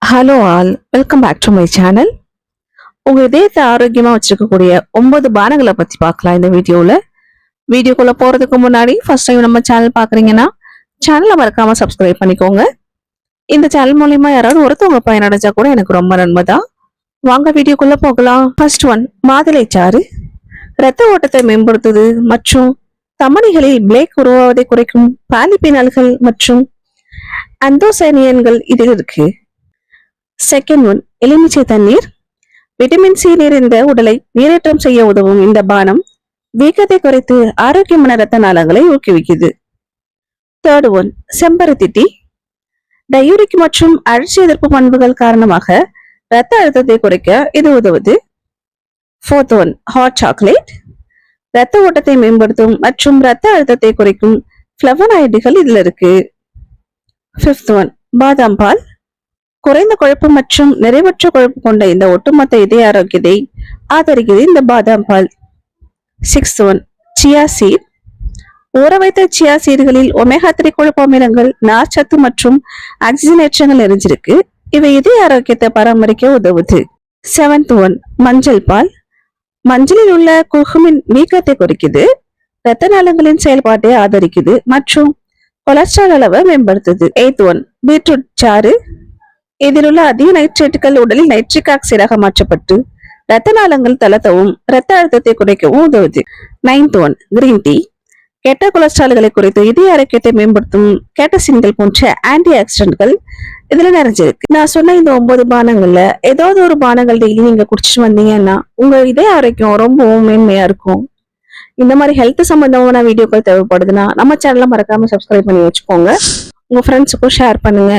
Hello all, welcome back to my channel. உங்க இதயத்தை ஆரோக்கியமா வச்சிருக்கக்கூடிய 9 பானங்களை பத்தி பார்க்கலாம் இந்த வீடியோக்குள்ள போறதுக்கு முன்னாடி ஃபர்ஸ்ட் டைம் நம்ம சேனல் பாக்குறீங்கன்னா சேனலை மறக்காம சப்ஸ்கிரைப் பண்ணிக்கோங்க. இந்த சேனல் மூலியமா யாராவது ஒருத்தவங்க பயனடைஞ்சா கூட எனக்கு ரொம்ப நன்மைதான். வாங்க வீடியோக்குள்ள போகலாம். ஃபர்ஸ்ட் ஒன், மாதுளை சாறு. இரத்த ஓட்டத்தை மேம்படுத்துது மற்றும் தமனிகளில் பிளேக் உருவாவதை குறைக்கும் பாலிபினால்கள் மற்றும் அந்தோசைனியன்கள் இதில் இருக்கு. செகண்ட் ஒன், எலுமிச்சை தண்ணீர். விட்டமின் சி நிறைந்த உடலை நீரேற்றம் செய்ய உதவும் இந்த பானம் வீக்கத்தை குறைத்து ஆரோக்கியமான இரத்த நாளங்களை ஊக்குவிக்குது. தேர்ட் ஒன், செம்பருத்தி டீ. டயூரிக் மற்றும் அழற்சி எதிர்ப்பு பண்புகள் காரணமாக இரத்த அழுத்தத்தை குறைக்க இது உதவுது. Fourth one, hot chocolate. இரத்த ஓட்டத்தை மேம்படுத்தும் மற்றும் இரத்த அழுத்தத்தை குறைக்கும் பிளவனாய்டுகள் இதுல இருக்கு. ஃபிஃப்த் ஒன், பாதாம் பால். குறைந்த கொழுப்பு மற்றும் நிறைவற்ற கொழுப்பு கொண்ட இந்த ஒட்டுமொத்த இதய ஆரோக்கியத்தை ஆதரிக்குது இந்த பாதாம் பால். Sixth one, chia seed. ஊற வைத்த சியா சீடுகளில் ஒமேகா 3 கொழுப்பு அமிலங்கள், நார்ச்சத்து மற்றும் ஆக்சிஜனேற்றங்கள் நிறைஞ்சிருக்கு. இவை இதய ஆரோக்கியத்தை பராமரிக்க உதவுது. செவன்த் ஒன், மஞ்சள் பால். மஞ்சளில் உள்ள குர்குமின் வீக்கத்தை குறைக்குது, இரத்த நாளங்களின் செயல்பாட்டை ஆதரிக்குது மற்றும் கொலஸ்ட்ரால் அளவை மேம்படுத்துது. எய்த் ஒன், பீட்ரூட் சாறு. இதில் உள்ள அதிக நைட்ரேட்டுகள் உடலில் நைட்ரிக் ஆக்சைடாக மாற்றப்பட்டு இரத்த நாளங்கள் தளர்த்தவும் இரத்த அழுத்தத்தை குறைக்கவும் உதவுது. Ninth one, green tea. கெட்ட கொலஸ்ட்ரால்களை குறைத்து இதய ஆரோக்கியத்தை மேம்படுத்தும் கேட்டசின்கள் போன்ற ஆன்டி ஆக்சிடென்ட்கள் இதுல நிறைஞ்சிருக்கு. நான் சொன்ன இந்த 9 பானங்கள்ல ஏதாவது ஒரு பானங்கள் டெய்லி நீங்க குடிச்சிட்டு வந்தீங்கன்னா உங்க இதய ஆரோக்கியம் ரொம்பவும் மேன்மையா இருக்கும். இந்த மாதிரி ஹெல்த் சம்பந்தமான வீடியோக்கள் தேவைப்படுதுன்னா நம்ம சேனலை மறக்காம சப்ஸ்கிரைப் பண்ணி வச்சுக்கோங்க. உங்க ஃப்ரெண்ட்ஸுக்கும் ஷேர் பண்ணுங்க.